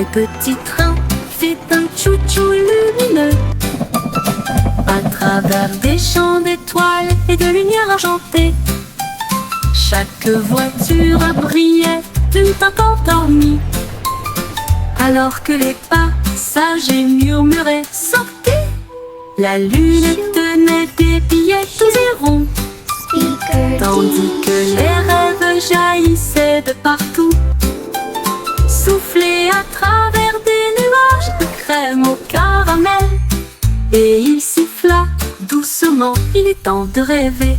Les petits trains, c'est un chou-chou lumineux à travers des champs d'étoiles et de lumière argentée. Chaque voiture brillait tout encore dormie, alors que les passagers murmuraient « Sortez !» La lune tenait des billets tous et ronds, tandis que les rêves jaillissaient de partout, soufflés à travers des nuages de crème au caramel. Et il siffla doucement, il est temps de rêver.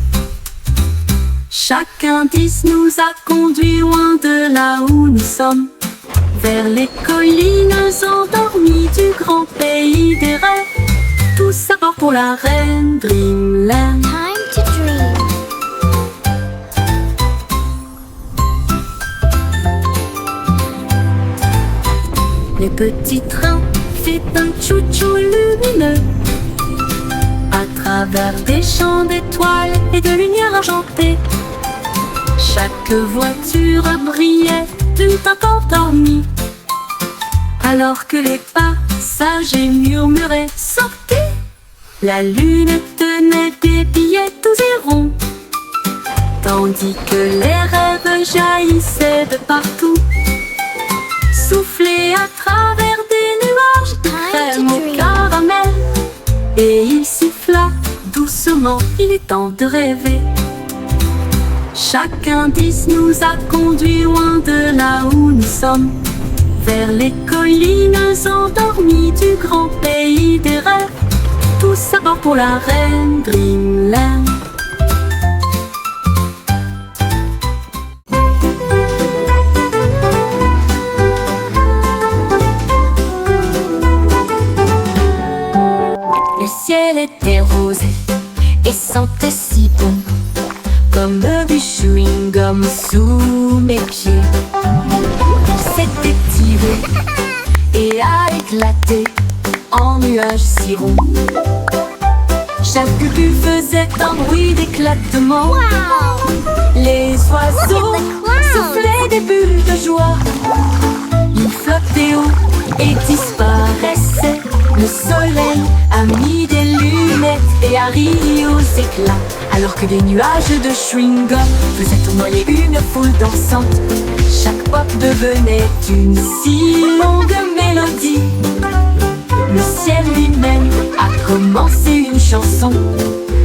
Chaque indice nous a conduits loin de là où nous sommes, vers les collines endormies du grand pays des rêves. Tout ça part pour la reine Dreamland. Time to dream. Les petits trains, c'est un chou-chou lumineux à travers des champs d'étoiles et de lumière argentée. Chaque voiture brillait tout encore dormie, alors que les passagers murmuraient « Sortez !» La lune tenait des billets tous et ronds, tandis que les rêves jaillissaient de partout, soufflés à travers des nuages de crème au caramel. Et il siffla doucement, il est temps de rêver. Chaque indice nous a conduits loin de là où nous sommes, vers les collines endormies du grand pays des rêves. Tout ça part pour la reine Dreamland. Le ciel était rose et sentait si bon, comme du chewing-gum sous mes pieds. S'était tiré et a éclaté en nuages si ronds. Chaque bulle faisait un bruit d'éclatement. Wow! Les oiseaux Look at the clouds. soufflaient des bulles de joie. Ils flottaient haut et disparaissaient. Le soleil a mis des lunettes et a ri aux éclats, alors que des nuages de chewing-gum faisaient tournoyer une foule dansante. Chaque pop devenait une si longue mélodie. Le ciel lui-même a commencé une chanson,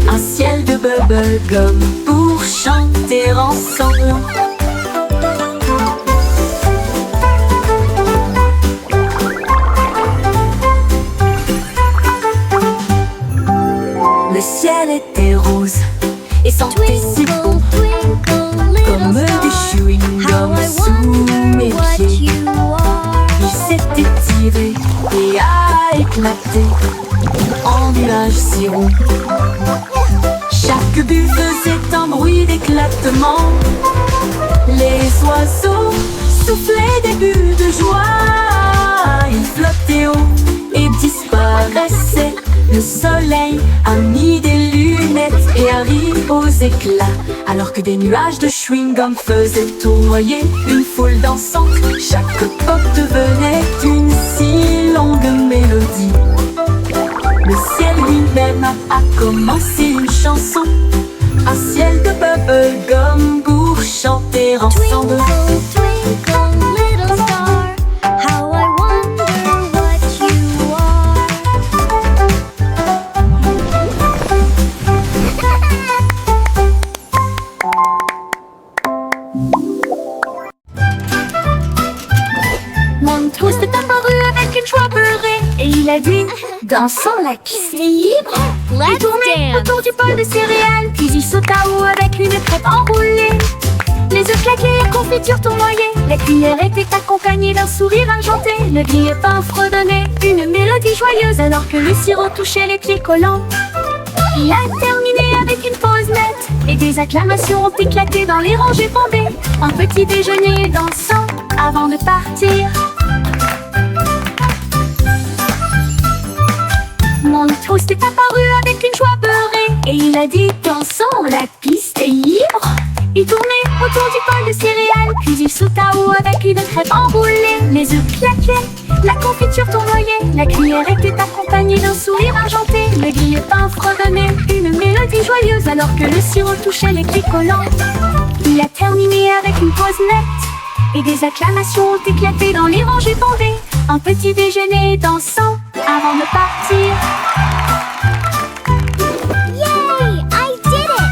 un ciel de bubblegum pour chanter ensemble. Le ciel était rose et sentait si bon, Twinkle, twinkle, comme little du star, chewing-gum how I sous mes wonder what pieds. you are. Il s'était tiré et a éclaté en nuages si ronds. Chaque bulle faisait un bruit d'éclatement. Les oiseaux soufflaient des bulles de joie. Ils flottaient haut et disparaissaient. Le soleil a mis des lunettes et a ri aux éclats, alors que des nuages de chewing-gum faisaient tournoyer une foule dansante. Chaque pop devenait une si longue mélodie. Le ciel lui-même a commencé une chanson, un ciel de bubblegum pour chanter ensemble. Twinkle, twinkle, little star, how I wonder what you are. Mon trou s'est apparu avec une joie beurrée et il a dit « Dansons, la piste est libre !» Il Let's tournait dance. autour du bol de céréales, puis il sauta haut avec une crêpe enroulée. Les œufs claqués et confiture tournoyaient, les cuillères étaient accompagnées d'un sourire argenté. Le grille-pain fredonnait une mélodie joyeuse alors que le sirop touchait les pieds collants. Il a terminé avec une pause nette et des acclamations ont éclaté dans les rangées bombées. Un petit déjeuner dansant avant de partir. Mon toast est apparu avec une joie beurrée et il a dit « Dansons, la piste est libre !» Il tournait autour du bol de céréales, puis il sauta haut avec une crêpe enroulée. Les œufs claquaient, la confiture tournoyait, la cuillère était accompagnée d'un sourire argenté. Le grille-pain fredonnait une mélodie joyeuse alors que le sirop touchait les clics collants. Il a terminé avec une pause nette et des acclamations ont éclaté dans les rangées bondées. Un petit déjeuner dansant avant de partir. Yay! I did it!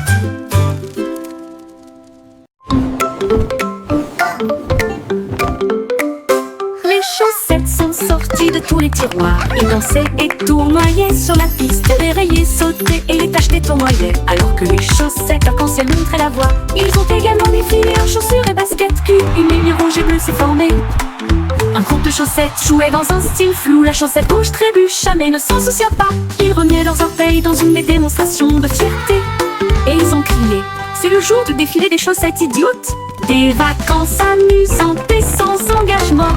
Les chaussettes sont sorties de tous les tiroirs. Ils dansaient et tournoyaient sur la piste. Les rayés sautaient et les tachetés tournoyaient alors que les chaussettes arc-en-ciel montraient la voie. Ils ont également défilé en chaussures et baskets culs. Une ligne rouge et bleue s'est formée. Un groupe de chaussettes jouait dans un style flou. La chaussette rouge trébucha mais ne s'en soucia pas. Ils remuaient leurs orteils dans une démonstration de fierté. Et ils ont crié: c'est le jour du défilé des chaussettes idiotes. Des vacances amusantes et sans engagement.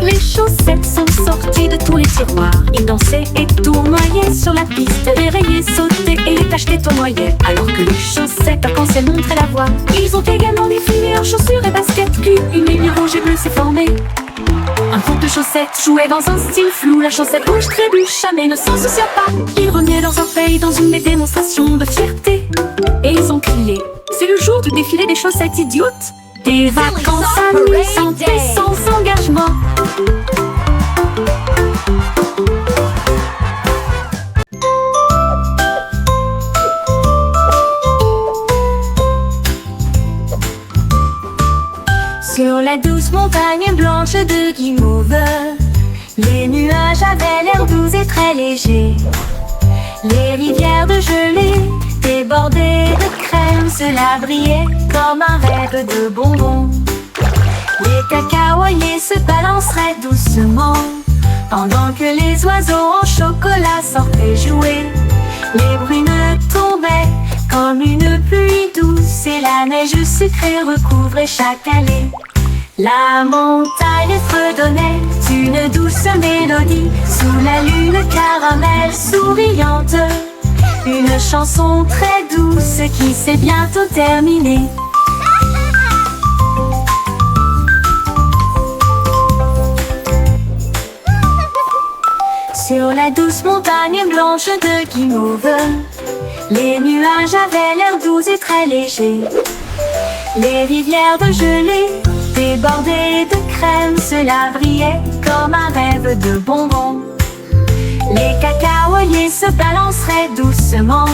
Les chaussettes sont sorties de tous les tiroirs. Ils dansaient et tournoyaient sur la piste. Les rayés sautaient et les tachetés tournoyaient alors que les chaussettes arc-en-ciel montraient la voie. Ils ont également défilé en chaussures et baskets culs. Une ligne rouge et bleue s'est formée. Un groupe de chaussettes jouait dans un style flou. La chaussette rouge trébucha mais ne s'en soucia pas. Ils remuaient leurs orteils dans une démonstration de fierté. Et ils ont crié: c'est le jour du défilé des chaussettes idiotes. Des vacances amusantes et sans engagement. Sur la douce montagne blanche de Guimauve, les nuages avaient l'air doux et très légers. Les rivières de gelée débordées de crème, cela brillait comme un rêve de bonbons. Les cacaoyers se balanceraient doucement pendant que les oiseaux en chocolat sortaient jouer. Les brunes tombaient comme une pluie douce et la neige sucrée recouvrait chaque allée. La montagne fredonnait une douce mélodie sous la lune caramel souriante. Une chanson très douce qui s'est bientôt terminée. Sur la douce montagne blanche de Guimauve, les nuages avaient l'air doux et très légers. Les rivières de gelée débordées de crème, cela brillait comme un rêve de bonbons. Les cacaoyers se balanceraient doucement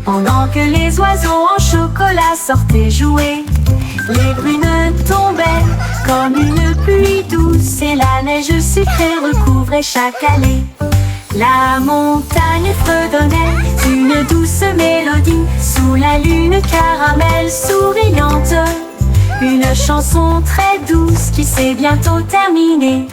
pendant que les oiseaux en chocolat sortaient jouer. Les brunes tombaient comme une pluie douce et la neige sucrée recouvrait chaque allée. La montagne fredonnait une douce mélodie sous la lune caramel souriante. Une chanson très douce qui s'est bientôt terminée.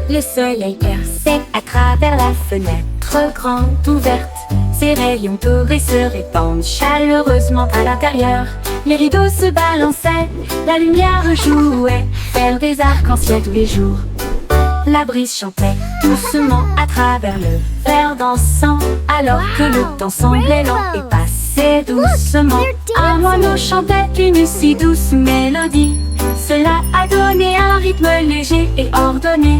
Le soleil perçait à travers la fenêtre grande ouverte. Ses rayons dorés se répandent chaleureusement à l'intérieur. Les rideaux se balançaient, la lumière jouait, faire des arcs-en-ciel tous les jours. La brise chantait doucement à travers le verre dansant, alors que le temps semblait lent et passait doucement. Un moineau chantait une si douce mélodie. Cela a donné un rythme léger et ordonné.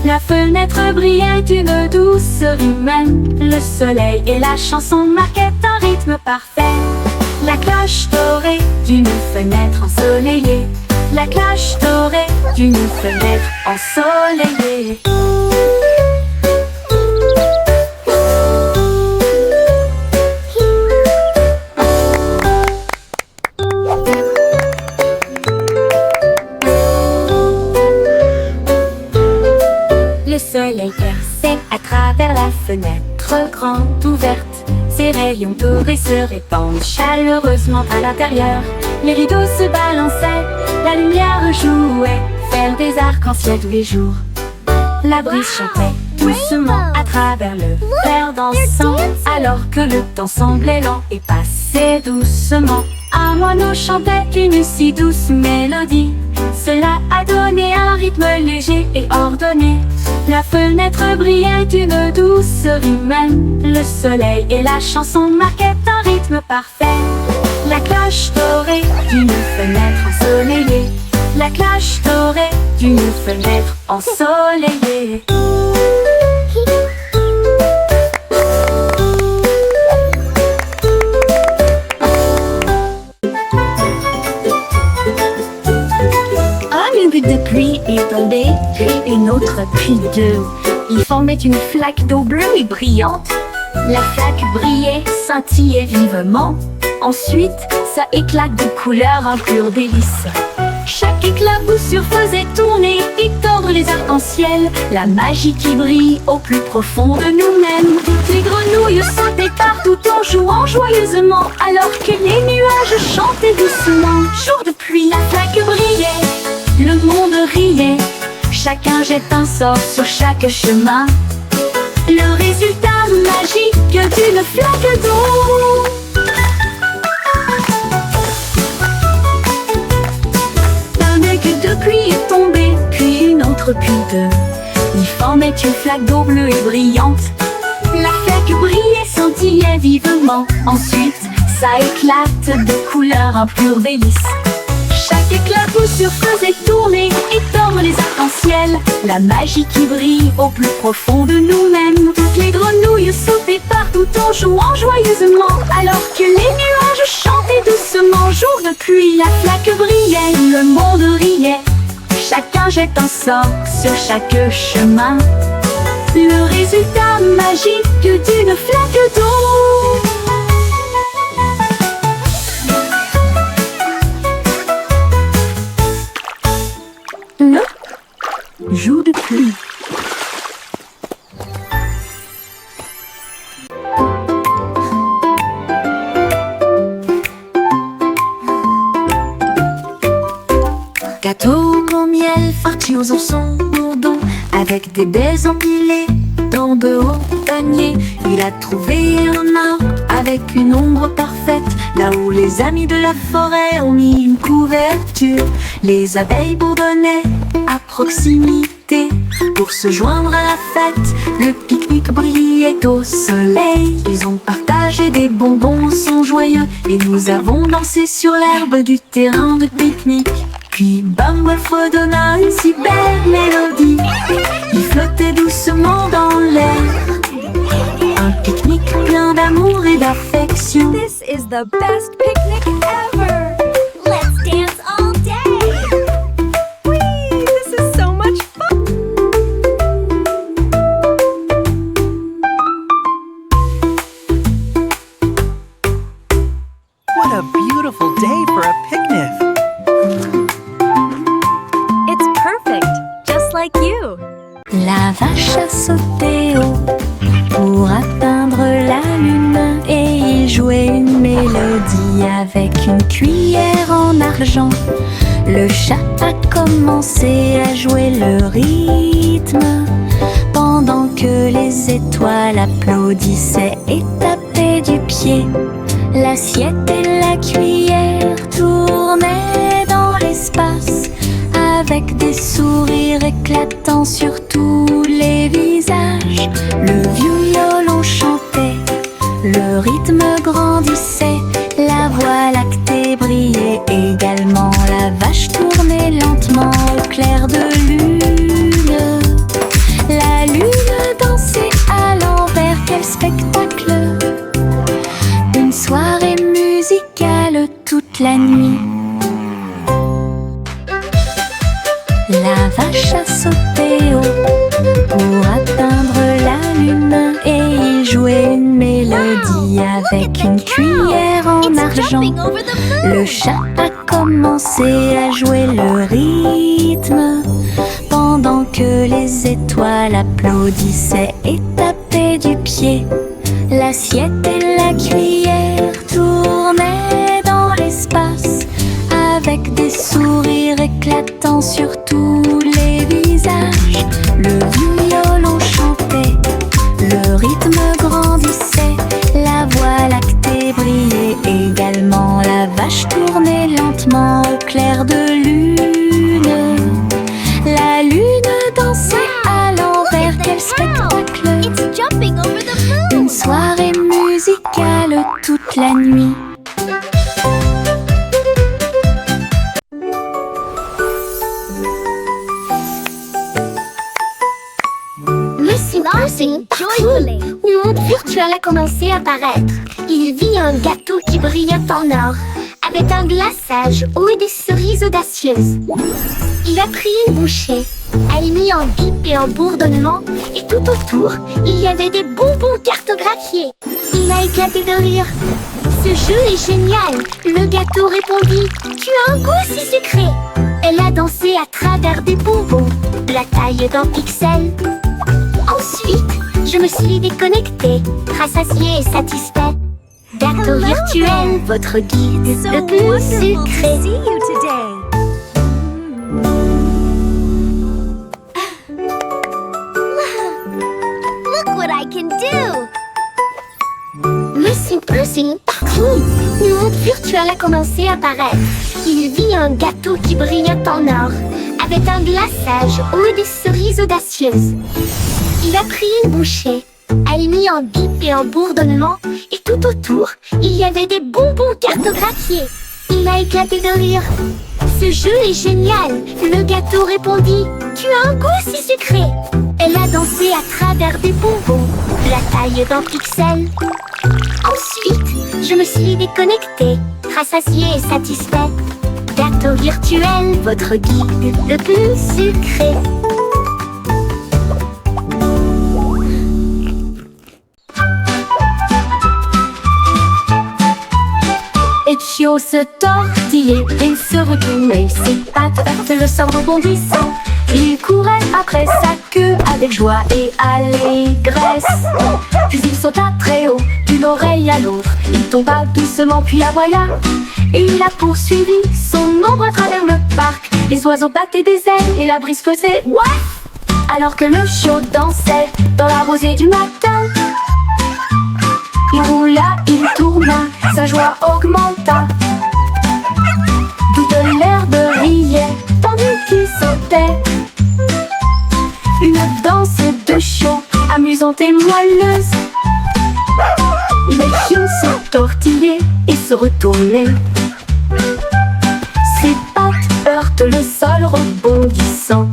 La fenêtre brillait d'une douceur humaine. Le soleil et la chanson marquaient un rythme parfait. La cloche dorée d'une fenêtre ensoleillée. La cloche dorée d'une fenêtre ensoleillée. Le soleil perçait à travers la fenêtre grande ouverte. Ses rayons dorés se répandent chaleureusement à l'intérieur. Les rideaux se balançaient, la lumière jouait, faire des arcs-en-ciel tous les jours. La brise chantait doucement à travers le verre dansant, alors que le temps semblait lent et passait doucement. Un moineau chantait une si douce mélodie, cela a donné un rythme léger et ordonné. La fenêtre brillait d'une douceur humaine, le soleil et la chanson marquaient un rythme parfait. La cloche dorée d'une fenêtre ensoleillée, la cloche dorée d'une fenêtre ensoleillée. Une goutte de pluie est tombée, puis une autre, puis deux. Ils formaient une flaque d'eau bleue et brillante. La flaque brillait, scintillait vivement. Ensuite, ça éclate de couleurs, un pur délice. Chaque éclaboussure faisait tourner et tordre les arcs-en-ciel, la magie qui brille au plus profond de nous-mêmes. Les grenouilles sautaient partout en jouant joyeusement, alors que les nuages chantaient doucement. Jour de pluie, la flaque brillait, le monde riait, chacun jette un sort sur chaque chemin. Le résultat magique d'une flaque d'eau. De pluie est tombée, puis une autre, puis deux. Ils formaient une flaque d'eau bleue et brillante. La flaque brillait, scintillait vivement. Ensuite, ça éclate de couleurs, un pur délice. Chaque éclaboussure faisait tourner et tordre les arcs-en-ciel, la magie qui brille au plus profond de nous-mêmes. Les grenouilles sautaient partout en jouant joyeusement, alors que les nuages chantaient doucement. Jour de pluie, la flaque brillait, le monde riait, chacun jette un sort sur chaque chemin. Le résultat magique d'une flaque d'eau. Jour de pluie. Gâteau au miel, farci aux oursons bourdons, avec des baies empilées dans de hauts paniers. Il a trouvé un arbre avec une ombre parfaite, là où les amis de la forêt ont mis une couverture. Les abeilles bourdonnaient à proximité pour se joindre à la fête. Le pique-nique brillait au soleil. Ils ont partagé des bonbons, sont joyeux, et nous avons dansé sur l'herbe du terrain de pique-nique. Puis Bumble fredonna une si belle mélodie, il flottait doucement dans l'air. Un pique-nique plein d'amour et d'affection. This is the best picnic ever! Let's dance all day. Whee! This is so much fun! What a beautiful day for a picnic! It's perfect, just like you. La vache a sauté haut pour atteindre la lune, et il jouait une mélodie avec une cuillère en argent. Le chat a commencé à jouer le rythme, pendant que les étoiles applaudissaient et tapaient du pied. L'assiette et la cuillère tournaient dans l'espace, avec des sourires éclatants sur tous les visages. Le violon chantait, le rythme grandissait, la voie lactée brillait également. La vache tournait lentement au clair de lune. La lune dansait à l'envers, quel spectacle! Une soirée musicale toute la nuit. La vache a sauté haut pour atteindre la lune, et il jouait une mélodie avec une cuillère en argent. Jumping over the moon. Le chat a commencé à jouer le rythme, pendant que les étoiles applaudissaient et tapaient du pied. L'assiette et la cuillère tournaient dans l'espace, avec des sourires éclatants sur tous les visages. Le vieux spectacle. It's jumping over the moon. Une soirée musicale toute la nuit. Lucy Pussy, joyfully. Une monde virtuel a commencé à apparaître. Il vit un gâteau qui brillait en or, avec un glaçage haut et des cerises audacieuses. Il a pris une bouchée, a émis un bip et un bourdonnement, et tout autour, il y avait des bonbons cartographiés. Il a éclaté de rire. Ce jeu est génial, le gâteau répondit. Tu as un goût si sucré. Elle a dansé à travers des bonbons, la taille d'un pixel. Ensuite, je me suis déconnectée, rassasiée et satisfait. Gâteau virtuel, votre guide So le plus wonderful to sucré. see you today. Look what I can do. Lucy Pussy, partout, une monde virtuel a commencé à apparaître. Il vit un gâteau qui brillait en or, avec un glaçage haut et des cerises audacieuses. Il a pris une bouchée, a émis un bip et un bourdonnement, et tout autour, il y avait des bonbons cartographiés. Il a éclaté de rire. Ce jeu est génial, le gâteau répondit. Tu as un goût si sucré. Elle a dansé à travers des bonbons, la taille d'un pixel. Ensuite, je me suis déconnectée, rassasiée et satisfait. Gâteau virtuel, votre guide le plus sucré. Etchio se tortillait et se retournait, ses pattes heurtaient le sol rebondissant. Il courait après sa queue avec joie et allégresse. Puis il sauta très haut, d'une oreille à l'autre. Il tomba doucement puis aboya. Et il a poursuivi son ombre à travers le parc. Les oiseaux battaient des ailes et la brise faisait ouaf. Alors que le chiot dansait dans la rosée du matin. Il roula, il tourna, sa joie augmenta. Toute l'herbe riait, tandis qu'il sautait. Une danse de chiot, amusante et moelleuse. Les chiots se tortillaient et se retournaient. Ses pattes heurtent le sol rebondissant.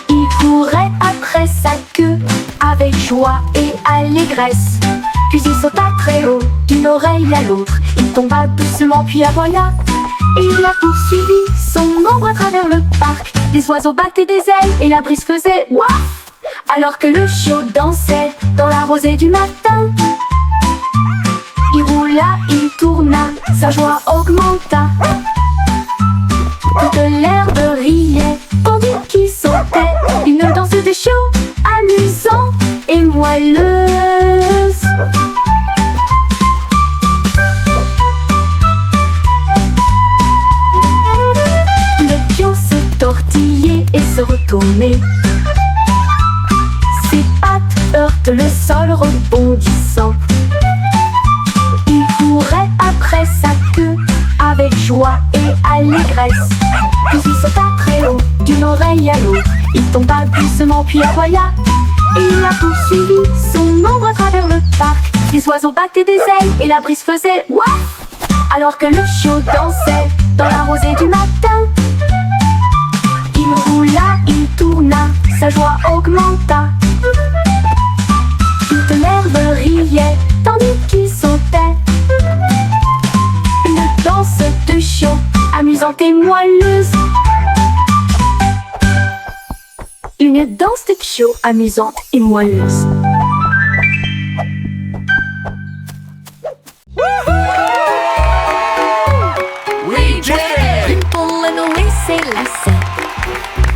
Il courait après sa queue avec joie et allégresse. Puis il sauta très haut, d'une oreille à l'autre. Il tomba doucement puis aboya. Et il a poursuivi son ombre à travers le parc. Les oiseaux battaient des ailes et la brise faisait ouaf. Alors que le chiot dansait dans la rosée du matin. Il roula, il tourna, sa joie augmenta. Toute l'herbe riait, tandis qu'il sautait. Une danse de chiot, amusante et moelleuse. Le chiot se tortillait et se retournait. Ses pattes heurtent le sol rebondissant. Il courait après sa queue avec joie et allégresse. Puis il sauta très haut, d'une oreille à l'autre. Il tomba doucement puis aboya. Et il a poursuivi son ombre à travers le parc. Les oiseaux battaient des ailes et la brise faisait ouaf. Alors que le chiot dansait dans la rosée du matin. Il roula, il tourna, sa joie augmenta. Toute l'herbe riait, tandis qu'il sautait. Une danse de chiot, amusante et moelleuse. Une danse de chiot, amusante et moelleuse. We did it! Ripple and away, c'est lacet.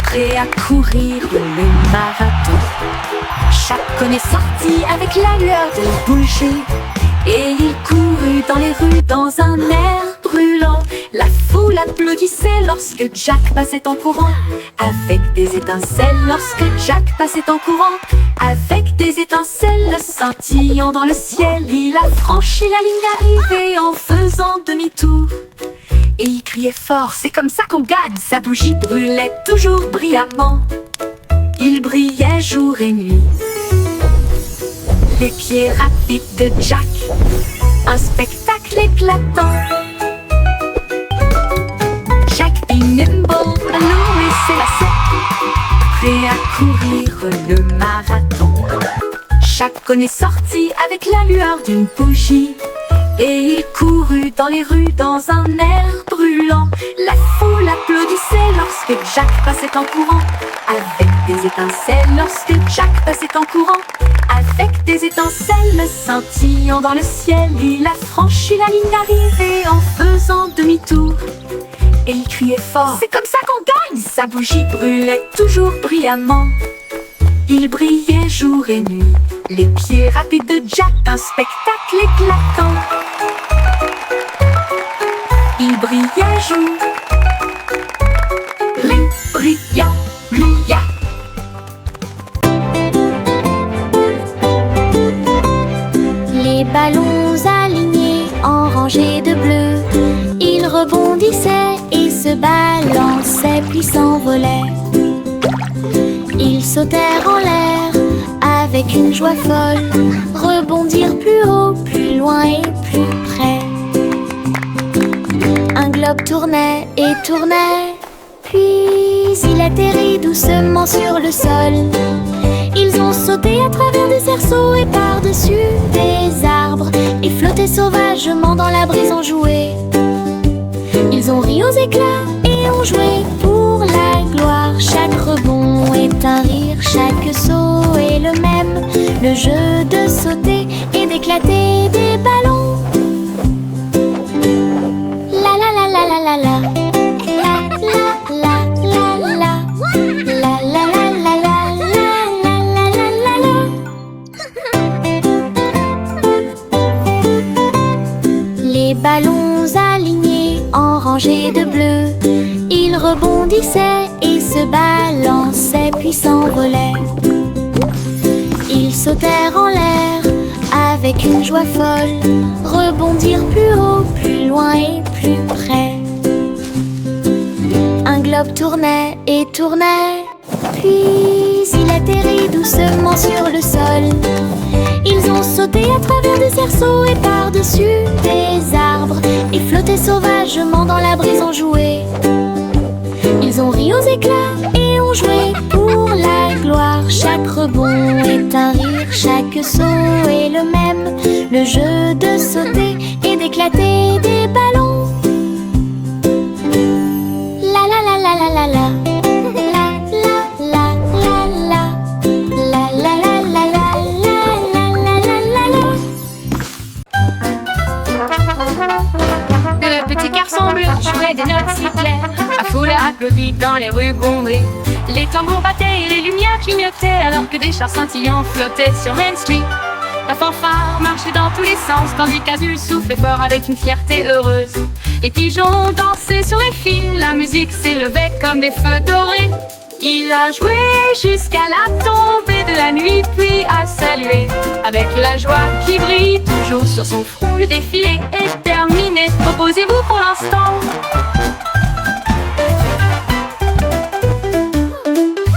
Prêt à courir le marathon. Chacun est sorti avec la lueur de bougie. Et il courut dans les rues dans un air brûlant. La foule applaudissait lorsque Jack passait en courant. Avec des étincelles lorsque Jack passait en courant. Avec des étincelles scintillant dans le ciel. Il a franchi la ligne d'arrivée en faisant demi-tour. Et il criait fort, c'est comme ça qu'on gagne. Sa bougie brûlait toujours brillamment. Il brillait jour et nuit. Les pieds rapides de Jack, un spectacle éclatant. Jack be nimble, ballon et s'élassait, prêt à courir le marathon. Jack est sorti avec la lueur d'une bougie, et il courut dans les rues dans un air brûlant. La foule applaudissait lorsque Jack passait en courant, avec des étincelles lorsque Jack passait en courant. Avec des étincelles scintillant dans le ciel, il a franchi la ligne d'arrivée en faisant demi-tour. Et il criait fort, c'est comme ça qu'on gagne! Sa bougie brûlait toujours brillamment. Il brillait jour et nuit, les pieds rapides de Jack, un spectacle éclatant. Il brillait jour, brilla. Les ballons alignés en rangées de bleu, ils rebondissaient et se balançaient puis s'envolaient. Ils sautèrent en l'air avec une joie folle, rebondirent plus haut, plus loin et plus près. Un globe tournait et tournait, puis il atterrit doucement sur le sol. Ils ont sauté à travers des cerceaux et par-dessus des arbres, et flotté sauvagement dans la brise en jouet. Ils ont ri aux éclats et ont joué pour la gloire. Chaque rebond est un rire, chaque saut est le même. Le jeu de sauter et d'éclater des ballons. La la la la la la la. La la la la la. La la la la la la la la la. Les ballons alignés en rangées de bleu, ils rebondissaient et se balançaient puis s'envolaient. Ils sautèrent en l'air avec une joie folle, rebondirent plus haut, plus loin et plus près. Un globe tournait et tournait, puis il atterrit doucement sur le sol. Ils ont sauté à travers des cerceaux et par-dessus des arbres, et flotté sauvagement dans la brise en jouet. Ils ont ri aux éclats et ont joué pour la gloire. Chaque rebond est un rire, chaque saut est le même. Le jeu de sauter et d'éclater des ballons. La la la la la la la. La la la la la. La la la la la la la la la. Le petit garçon bleu jouait des notes si claires, à foule applaudit dans les rues bondées. Les tambours battaient et les lumières clignotaient, alors que des chars scintillants flottaient sur Main Street. La fanfare marchait dans tous les sens, tandis qu'Azul soufflait fort avec une fierté heureuse. Les pigeons dansaient sur les fils, la musique s'élevait comme des feux dorés. Il a joué jusqu'à la tombée de la nuit, puis a salué avec la joie qui brille toujours sur son front. Le défilé est terminé, reposez-vous pour l'instant.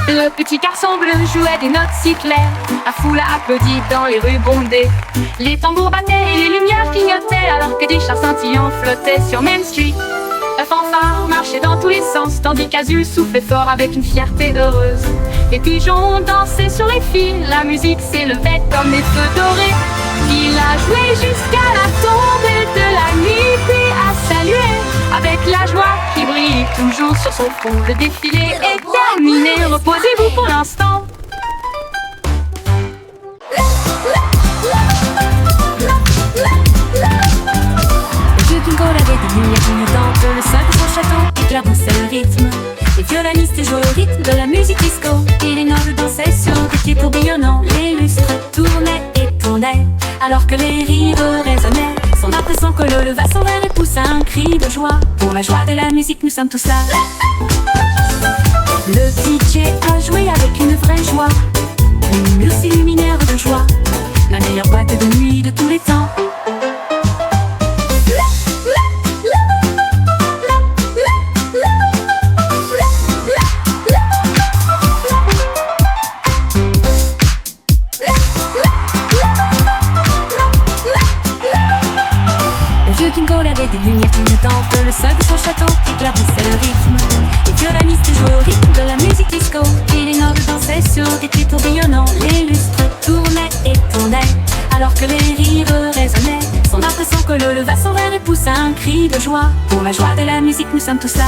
Le petit garçon bleu jouait des notes si claires, la foule a applaudi dans les rues bondées. Les tambours battaient et les lumières clignotaient, alors que des chars scintillants flottaient sur Main Street. La fanfare marchait dans tous les sens, tandis qu'Azul soufflait fort avec une fierté heureuse. Les pigeons dansaient sur les fils, la musique s'élevait comme des feux dorés. Il a joué jusqu'à la tombée de la nuit, puis a salué avec la joie qui brille toujours sur son front. Le défilé est terminé, reposez-vous pour l'instant. Avait des lumières clignotantes, le sol de son château éclaboussait le rythme. Les violonistes jouaient au rythme de la musique disco, et les nobles dansaient sur des pieds tourbillonnants. Les lustres tournaient et tournaient, alors que les rires résonnaient. Son âme de son colo leva son verre et poussa un cri de joie. Pour la joie de la musique, nous sommes tous là. Le DJ a joué avec une vraie joie, une murs s'illuminèrent de joie. La meilleure boîte de nuit de tous les temps. avait des lumières clignotantes. Le sol de son château éclaboussait le rythme. Les violonistes jouaient au rythme de la musique disco. Et les nobles dansaient sur des pieds tourbillonnants. Les lustres tournaient et tournaient, alors que les rires résonnaient. Son impression que le leva son verre et poussa un cri de joie. Pour la joie de la musique, nous sommes tous là.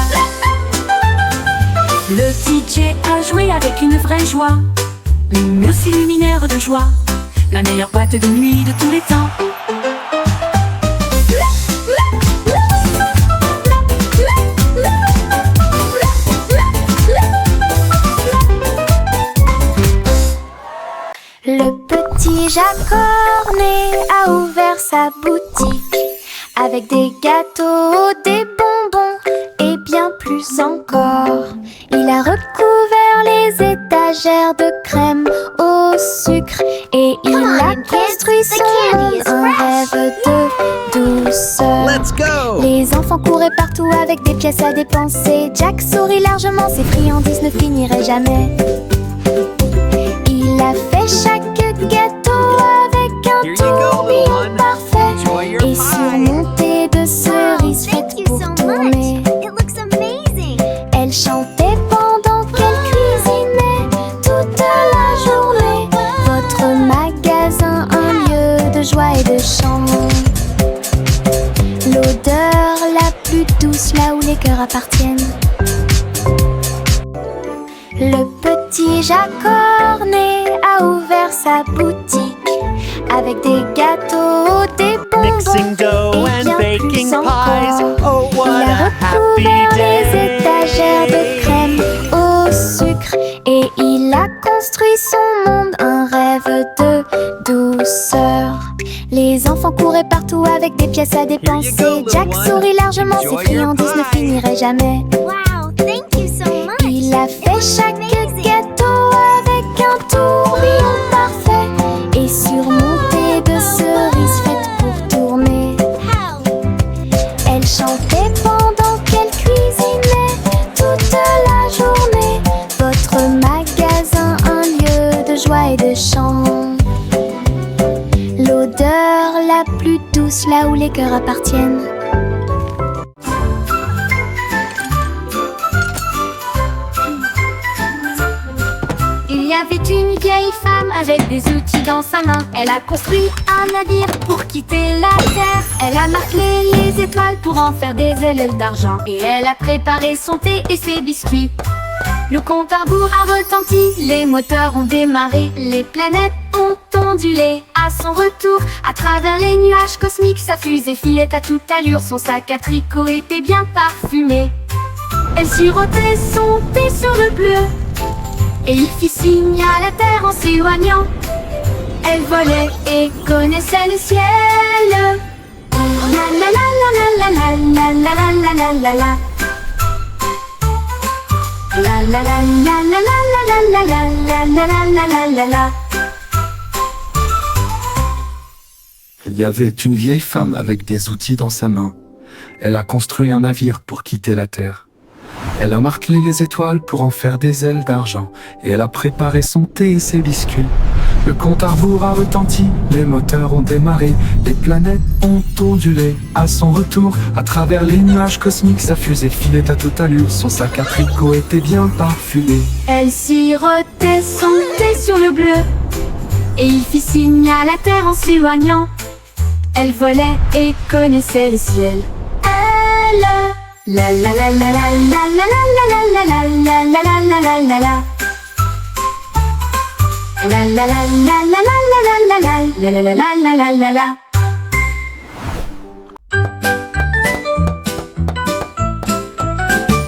Le DJ a joué avec une vraie joie. Les murs s'illuminèrent de joie. La meilleure boîte de nuit de tous les temps. Le petit Jacques Cornet a ouvert sa boutique avec des gâteaux, des bonbons et bien plus encore. Il a recouvert les étagères de crème au sucre et il a construit son monde, un rêve de douceur. Let's go! Les enfants couraient partout avec des pièces à dépenser. Jack sourit largement, ses friandises ne finiraient jamais. Il a fait chaque gâteau avec un Here you go, little tourbillon one. parfait Enjoy your et pie. surmonté de cerises Thank faites you pour so tourner. much. It looks amazing. Elle chantait pendant qu'elle cuisinait toute la journée. Votre magasin, un lieu de joie et de chant. L'odeur la plus douce là où les cœurs appartiennent. Le petit Jacques Cornet a ouvert sa boutique avec des gâteaux, des Mixing bonbons dough et and bien baking plus pies. encore. Oh, what Il a a happy recouvert les day! étagères de crème au sucre et il a construit son monde, un rêve de douceur. Les enfants couraient partout avec des pièces à dépenser. little Jack one. sourit largement, Enjoy ses your friandises ne pie. finiraient jamais. Wow, thank you so much. Il a fait It chaque looks amazing. gâteau avec un tourbillon parfait et surmonté de cerises faites pour tourner. How? Elle chantait pendant qu'elle cuisinait toute la journée. Votre magasin, un lieu de joie et de chant. L'odeur la plus douce là où les cœurs appartiennent. Il y avait une vieille femme avec des outils dans sa main. Elle a construit un navire pour quitter la terre. Elle a marqué les étoiles pour en faire des ailes d'argent. Et elle a préparé son thé et ses biscuits. Le compte à rebours a retenti, les moteurs ont démarré. Les planètes ont ondulé à son retour. À travers les nuages cosmiques, sa fusée filait à toute allure. Son sac à tricot était bien parfumé. Elle sirotait son thé sur le bleu et il fit signe à la terre en s'éloignant. Elle volait et connaissait le ciel. La la la la la la la la la la la la. La la la la la la la la la la la la la la. Il y avait une vieille femme avec des outils dans sa main. Elle a construit un navire pour quitter la terre. Elle a marqué les étoiles pour en faire des ailes d'argent. Et elle a préparé son thé et ses biscuits. Le compte à rebours a retenti, les moteurs ont démarré. Les planètes ont ondulé à son retour. À travers les nuages cosmiques, sa fusée filait à toute allure. Son sac à tricot était bien parfumé. Elle sirotait son thé sur le bleu et il fit signe à la terre en s'éloignant. Elle volait et connaissait le ciel. Elle la la la la la la la la la la la la la la la la la. La la la la la la la la la la la la la la la.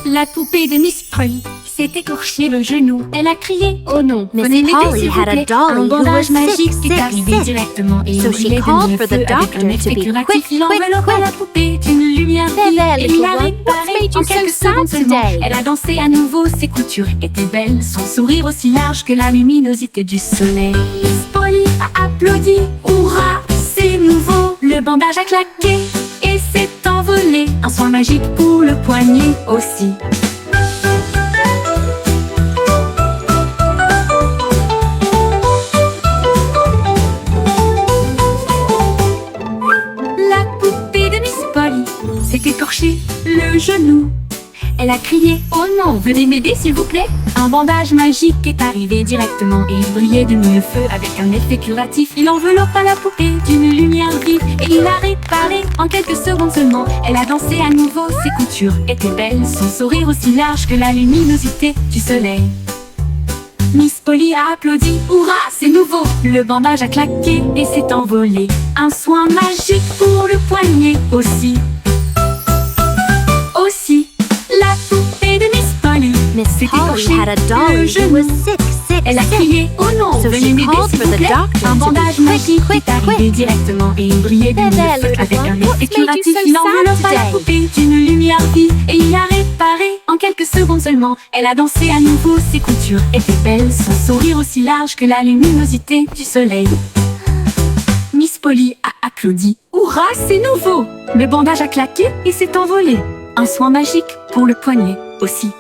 La poupée de Miss Polly s'est écorché le genou. Elle a crié oh non, Miss venez m'aider, Polly s'il vous had a plaît. dolly Un who bandage was magique sick, est sick, arrivé sick. directement et So il she brillait called d'une for the feu avec doctor un effet to be curatif. quick, Il quick, enveloppa quick. la poupée d'une lumière There, vive there, et little l'a one. réparée What's made you en so quelques sad secondes seulement. today? Elle a dansé à nouveau, ses coutures étaient belles, son sourire aussi large que la luminosité du soleil. Miss Polly a applaudi, hurrah, c'est nouveau. Le bandage a claqué et s'est envolé. Un soin magique pour le poignet aussi. La poupée de Miss Polly genou. Elle a crié « Oh non, venez m'aider s'il vous plaît !» Un bandage magique est arrivé directement et il brillait de mille feux avec un effet curatif. Il enveloppa la poupée d'une lumière vive et il l'a réparée en quelques secondes seulement. Elle a dansé à nouveau, ses coutures étaient belles, son sourire aussi large que la luminosité du soleil. Miss Polly a applaudi, hurrah, c'est nouveau! Le bandage a claqué et s'est envolé. Un soin magique pour le poignet aussi. La poupée de Miss Polly Miss s'est Polly écorché had a le dolly who genou. was sick. Elle a crié « Oh non, So venez she m'aider called s'il for vous the plaît !» doctor Un to be bandage quick, magique quick, est arrivé quick. directement et il brillait de There, there, mille feux little avec one. un What's effet made you curatif. so Il sad enveloppa la today? poupée d'une lumière vive et il l'a réparée en quelques secondes seulement. Elle a dansé à nouveau, ses coutures étaient belles, son sourire aussi large que la luminosité du soleil. Miss Polly a applaudi. Hurrah, c'est nouveau! Le bandage a claqué et s'est envolé. Un soin magique pour le poignet aussi.